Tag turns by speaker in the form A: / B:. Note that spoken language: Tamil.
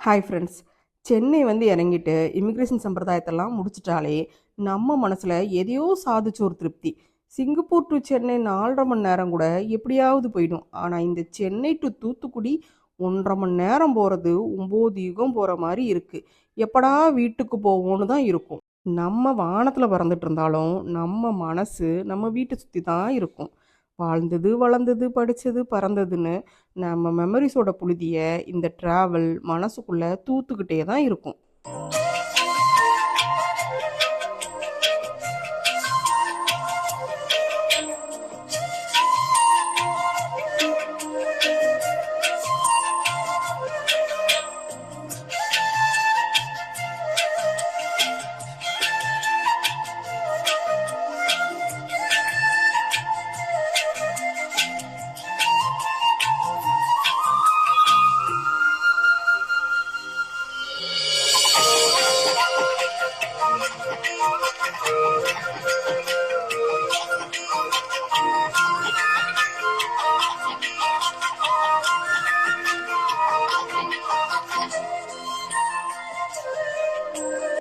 A: Hi friends. சென்னை இறங்கிட்டு இமிக்ரேஷன் சம்பிரதாயத்தெல்லாம் முடிச்சிட்டாலே நம்ம மனசில் எதையோ சாதிச்ச ஒரு திருப்தி. சிங்கப்பூர் டு சென்னை 4.5 மணி நேரம் கூட எப்படியாவது போயிடும். ஆனால் இந்த சென்னை டு தூத்துக்குடி 1.5 மணி நேரம் போகிறது 9 யுகம் போகிற மாதிரி இருக்குது. எப்படா வீட்டுக்கு போவோன்னு தான் இருக்கும். நம்ம வானத்தில் பறந்துட்டு இருந்தாலும் நம்ம மனசு நம்ம வீட்டை சுற்றி தான் இருக்கும். வாழ்ந்தது வளர்ந்தது படித்தது பறந்ததுன்னு நம்ம மெமரிஸோட புழுதியை இந்த ட்ராவல் மனசுக்குள்ளே தூத்துக்கிட்டே தான் இருக்கும்.